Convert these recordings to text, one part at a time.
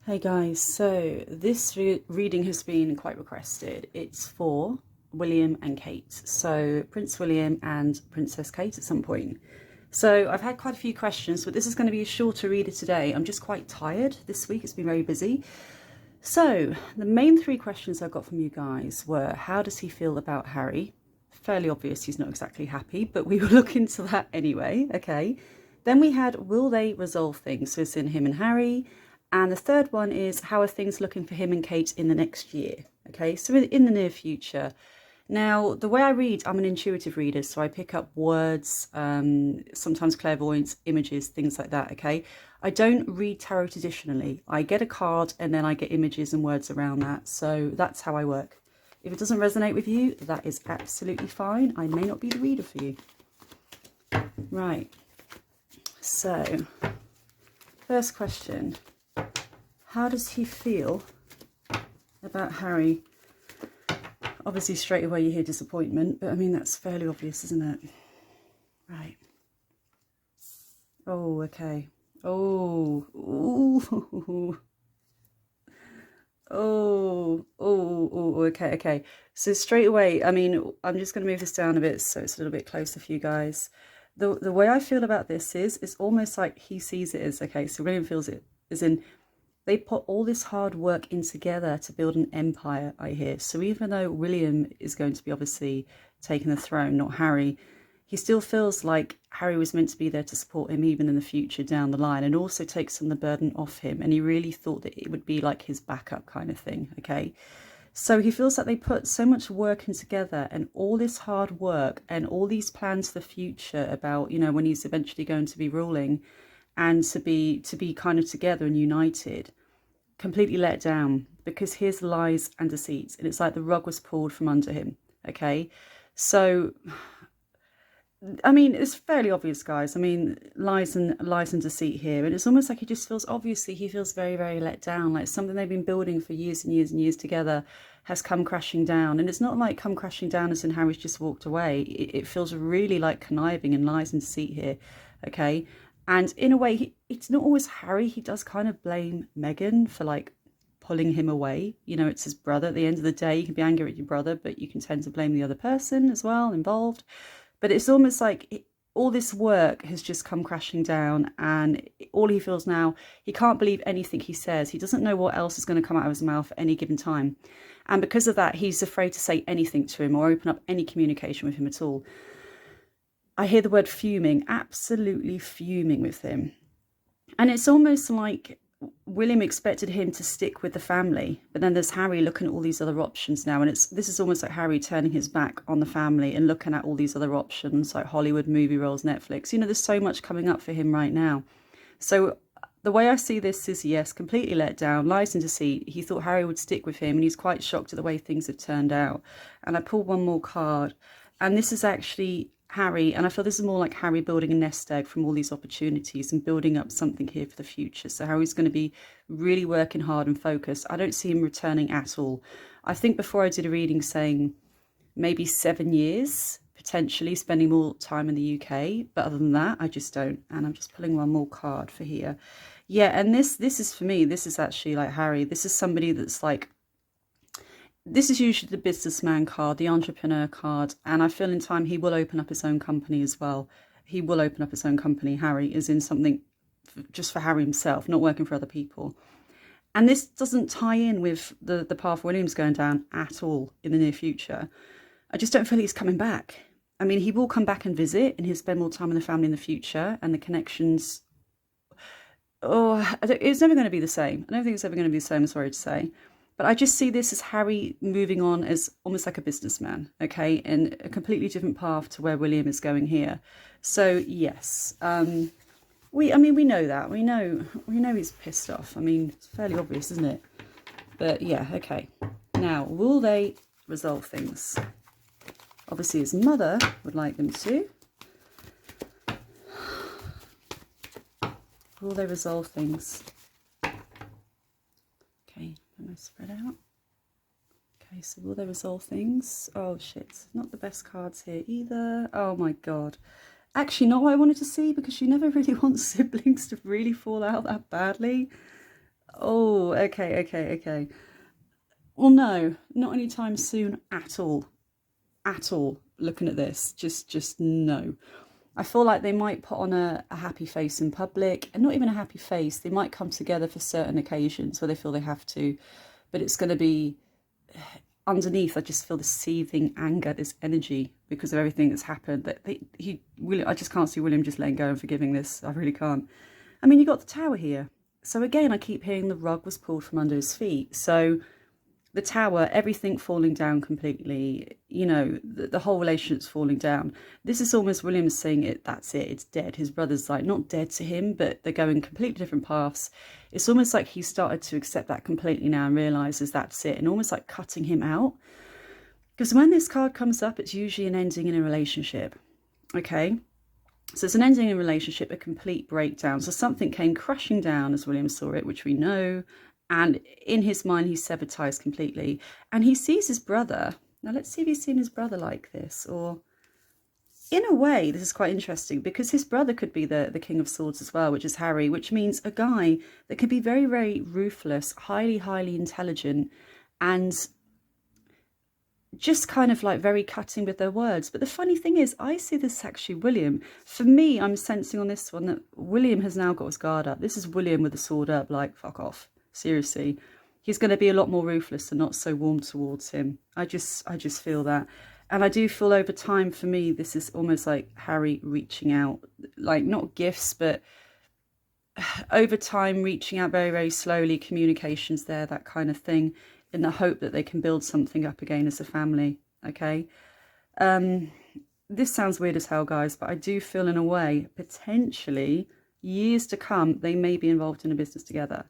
Hey guys, so this reading has been quite requested. It's for William and Kate, so Prince William and Princess Kate at some point. So I've had quite a few questions, but this is going to be a shorter reader today. I'm just quite tired this week, it's been very busy. So the main three questions I got from you guys were, how does he feel about Harry? Fairly obvious he's not exactly happy, but we will look into that anyway, okay? Then we had, will they resolve things? So it's in him and Harry. And the third one is, how are things looking for him and Kate in the next year? Okay, so in the near future. Now, the way I read, I'm an intuitive reader, so I pick up words, sometimes clairvoyance, images, things like that, okay? I don't read tarot traditionally. I get a card and then I get images and words around that. So that's how I work. If it doesn't resonate with you, that is absolutely fine. I may not be the reader for you. Right. So, first question. How does he feel about Harry? Obviously, straight away you hear disappointment, but I mean, that's fairly obvious, isn't it? Right. Oh, okay. Oh, ooh. Okay. So straight away, I mean, I'm just going to move this down a bit so it's a little bit closer for you guys. The way I feel about this is, it's almost like he sees it as, okay, so William feels it as in, they put all this hard work in together to build an empire, I hear. So even though William is going to be obviously taking the throne, not Harry, he still feels like Harry was meant to be there to support him even in the future down the line, and also take some of the burden off him. And he really thought that it would be like his backup kind of thing, okay? So he feels like they put so much work in together, and all this hard work and all these plans for the future about, you know, when he's eventually going to be ruling, and to be kind of together and united, completely let down because his lies and deceits, and it's like the rug was pulled from under him, okay? So I mean, it's fairly obvious, guys. I mean, lies and deceit here, and it's almost like he just feels, obviously he feels very, very let down, like something they've been building for years and years and years together has come crashing down. And it's not like come crashing down as in Harry's just walked away. It feels really like conniving and lies and deceit here, okay? And in a way, it's not always Harry. He does kind of blame Meghan for like pulling him away. You know, it's his brother. At the end of the day, you can be angry at your brother, but you can tend to blame the other person as well involved. But it's almost like all this work has just come crashing down, and all he feels now, he can't believe anything he says. He doesn't know what else is going to come out of his mouth at any given time. And because of that, he's afraid to say anything to him or open up any communication with him at all. I hear the word fuming, absolutely fuming with him. And it's almost like William expected him to stick with the family, but then there's Harry looking at all these other options now, and this is almost like Harry turning his back on the family and looking at all these other options like Hollywood movie roles, Netflix. You know, there's so much coming up for him right now. So the way I see this is, yes, completely let down, lies and deceit. He thought Harry would stick with him, and he's quite shocked at the way things have turned out. And I pulled one more card, and this is actually Harry, and I feel this is more like Harry building a nest egg from all these opportunities and building up something here for the future. So Harry's going to be really working hard and focused. I don't see him returning at all. I think before I did a reading saying maybe 7 years, potentially spending more time in the UK. But other than that, I just don't. And I'm just pulling one more card for here. Yeah, and this is for me, this is actually like Harry. This is somebody that's like, this is usually the businessman card, the entrepreneur card, and I feel in time he will open up his own company as well. He will open up his own company. Harry is in something just for Harry himself, not working for other people. And this doesn't tie in with the path William's going down at all in the near future. I just don't feel he's coming back. I mean, he will come back and visit, and he'll spend more time with the family in the future, and the connections, it's never going to be the same. I don't think it's ever going to be the same, I'm sorry to say. But I just see this as Harry moving on as almost like a businessman, okay, in a completely different path to where William is going here. So yes, we know that. We know he's pissed off. I mean, it's fairly obvious, isn't it? But yeah, okay. Now, will they resolve things? Obviously, his mother would like them to. Will they resolve things? Okay. Am I spread out? Okay, so will they resolve things? Oh shit, not the best cards here either. Oh my god. Actually, not what I wanted to see, because she never really wants siblings to really fall out that badly. Oh, okay, okay, okay. Well, no, not anytime soon at all. At all. Looking at this, just no. I feel like they might put on a happy face in public, and not even a happy face. They might come together for certain occasions where they feel they have to, but it's going to be underneath. I just feel this seething anger, this energy because of everything that's happened. That I just can't see William just letting go and forgiving this. I really can't. I mean, you got the tower here, so again, I keep hearing the rug was pulled from under his feet. So the tower, everything falling down completely, you know, the whole relationship's falling down. This is almost William saying that's it, it's dead. His brother's like not dead to him, but they're going completely different paths. It's almost like he started to accept that completely now and realizes that's it, and almost like cutting him out. Because when this card comes up, it's usually an ending in a relationship. Okay. So it's an ending in a relationship, a complete breakdown. So something came crashing down as William saw it, which we know. And in his mind, he's severed ties completely. And he sees his brother. Now, let's see if he's seen his brother like this. Or, in a way, this is quite interesting because his brother could be the King of Swords as well, which is Harry, which means a guy that can be very, very ruthless, highly, highly intelligent, and just kind of like very cutting with their words. But the funny thing is, I see this actually William. For me, I'm sensing on this one that William has now got his guard up. This is William with the sword up, like, fuck off. Seriously, he's going to be a lot more ruthless and not so warm towards him. I just feel that. And I do feel over time, for me, this is almost like Harry reaching out, like not gifts, but over time reaching out very, very slowly, communications there, that kind of thing, in the hope that they can build something up again as a family. Okay. This sounds weird as hell, guys, but I do feel in a way, potentially, years to come, they may be involved in a business together.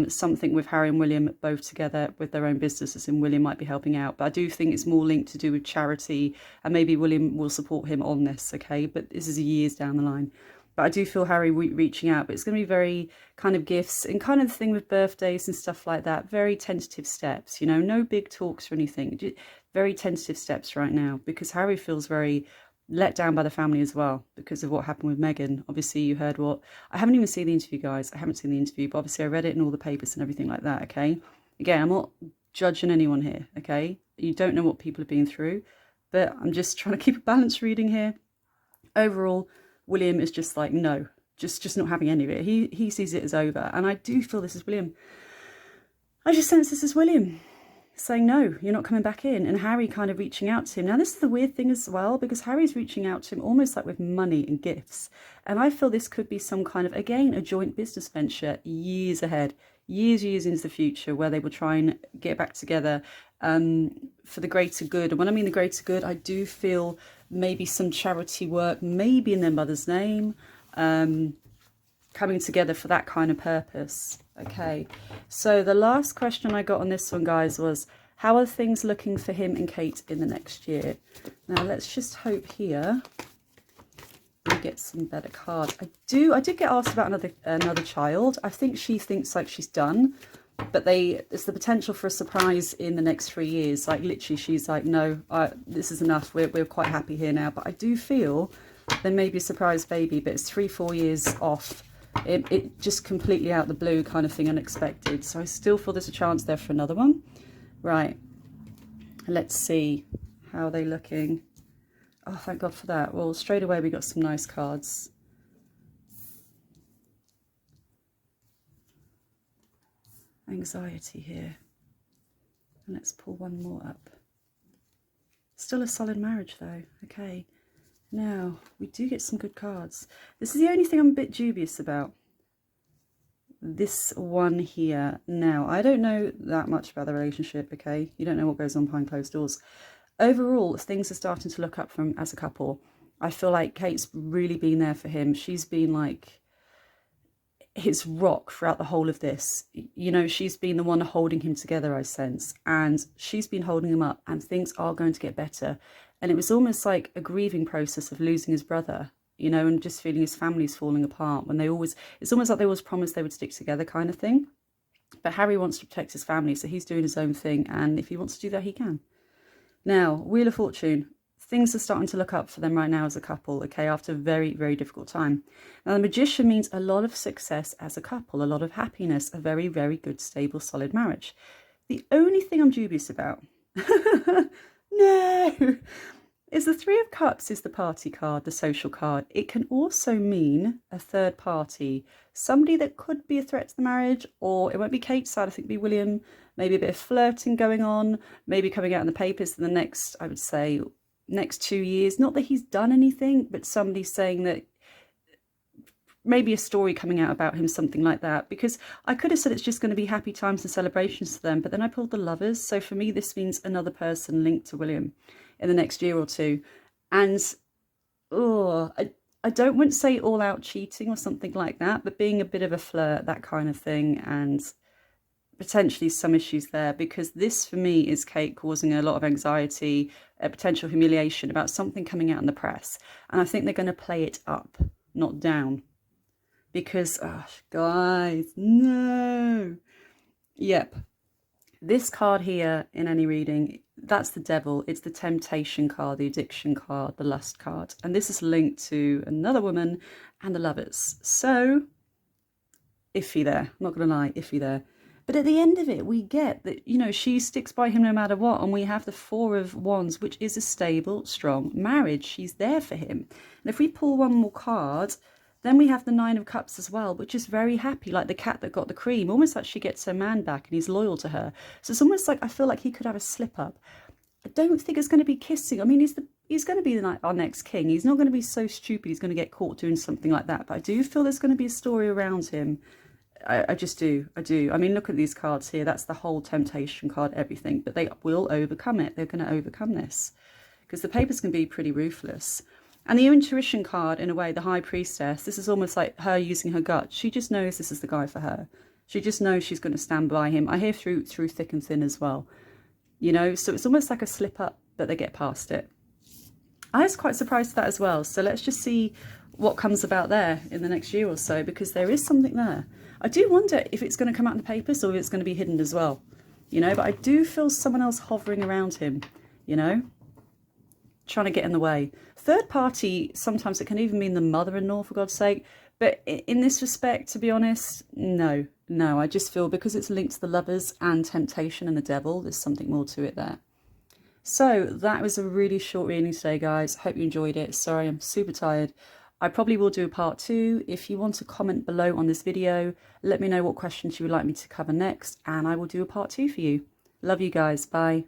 Something with Harry and William both together with their own businesses, and William might be helping out. But I do think it's more linked to do with charity, and maybe William will support him on this, okay? But this is years down the line. But I do feel Harry reaching out, but it's going to be very kind of gifts and kind of the thing with birthdays and stuff like that. Very tentative steps, you know, no big talks or anything. Just very tentative steps right now because Harry feels very let down by the family as well because of what happened with Meghan. Obviously, you heard what... I haven't even seen the interview, guys. I haven't seen the interview, but obviously I read it in all the papers and everything like that, okay? Again, I'm not judging anyone here, okay? You don't know what people have been through, but I'm just trying to keep a balanced reading here. Overall, William is just like, no, just not having any of it. He sees it as over. And I do feel this is William. I just sense this is William saying, no, you're not coming back in. And Harry kind of reaching out to him. Now, this is the weird thing as well, because Harry's reaching out to him almost like with money and gifts. And I feel this could be some kind of, again, a joint business venture years ahead, years into the future, where they will try and get back together for the greater good. And when I mean the greater good, I do feel maybe some charity work, maybe in their mother's name, coming together for that kind of purpose. Okay, so the last question I got on this one, guys, was how are things looking for him and Kate in the next year? Now, let's just hope here we get some better cards. I did get asked about another child. I think she thinks like she's done, but there's the potential for a surprise in the next 3 years. Like literally, she's like, no, this is enough. We're quite happy here now. But I do feel there may be a surprise baby, but it's 3-4 years off. It just completely out the blue kind of thing, unexpected. So I still feel there's a chance there for another one. Right. Let's see. How are they looking? Oh, thank God for that. Well, straight away we got some nice cards. Anxiety here. And let's pull one more up. Still a solid marriage though. Okay. Now, we do get some good cards. This is the only thing I'm a bit dubious about. This one here. Now, I don't know that much about the relationship, okay? You don't know what goes on behind closed doors. Overall, things are starting to look up for him as a couple. I feel like Kate's really been there for him. She's been like his rock throughout the whole of this. You know, she's been the one holding him together, I sense. And she's been holding him up, and things are going to get better. And it was almost like a grieving process of losing his brother, you know, and just feeling his family's falling apart when it's almost like they always promised they would stick together kind of thing. But Harry wants to protect his family, so he's doing his own thing. And if he wants to do that, he can. Now, Wheel of Fortune, things are starting to look up for them right now as a couple, okay, after a very, very difficult time. Now, the Magician means a lot of success as a couple, a lot of happiness, a very, very good, stable, solid marriage. The only thing I'm dubious about, no, is the Three of Cups is the party card, the social card. It can also mean a third party, somebody that could be a threat to the marriage, or it won't be Kate's side, I think it'll be William, maybe a bit of flirting going on, maybe coming out in the papers in the next, I would say, next 2 years. Not that he's done anything, but somebody saying that, maybe a story coming out about him, something like that. Because I could have said it's just going to be happy times and celebrations for them, but then I pulled the Lovers. So for me, this means another person linked to William in the next year or two. And I don't want to say all out cheating or something like that, but being a bit of a flirt, that kind of thing, and potentially some issues there, because this for me is Kate causing a lot of anxiety, a potential humiliation about something coming out in the press. And I think they're going to play it up, not down. Because, oh, guys, no. Yep. This card here in any reading, that's the Devil. It's the temptation card, the addiction card, the lust card. And this is linked to another woman and the Lovers. So, iffy there. I'm not going to lie, iffy there. But at the end of it, we get that, you know, she sticks by him no matter what. And we have the Four of Wands, which is a stable, strong marriage. She's there for him. And if we pull one more card, then we have the Nine of Cups as well, which is very happy, like the cat that got the cream, almost like she gets her man back and he's loyal to her. So it's almost like I feel like he could have a slip up. I don't think it's going to be kissing. I mean, he's going to be our next king. He's not going to be so stupid he's going to get caught doing something like that. But I do feel there's going to be a story around him. I just do. I do. I mean, look at these cards here. That's the whole temptation card, everything. But they will overcome it. They're going to overcome this. Because the papers can be pretty ruthless. And the intuition card, in a way, the High Priestess, this is almost like her using her gut. She just knows this is the guy for her. She just knows she's going to stand by him. I hear through thick and thin as well. You know, so it's almost like a slip up, but they get past it. I was quite surprised at that as well. So let's just see what comes about there in the next year or so, because there is something there. I do wonder if it's going to come out in the papers or if it's going to be hidden as well. You know, but I do feel someone else hovering around him, you know, trying to get in the way. Third party, sometimes it can even mean the mother-in-law, for God's sake. But in this respect, to be honest, no. I just feel because it's linked to the Lovers and temptation and the Devil, there's something more to it there. So that was a really short reading today, guys. Hope you enjoyed it. Sorry, I'm super tired. I probably will do a part 2. If you want to comment below on this video, let me know what questions you would like me to cover next, and I will do a part 2 for you. Love you guys. Bye.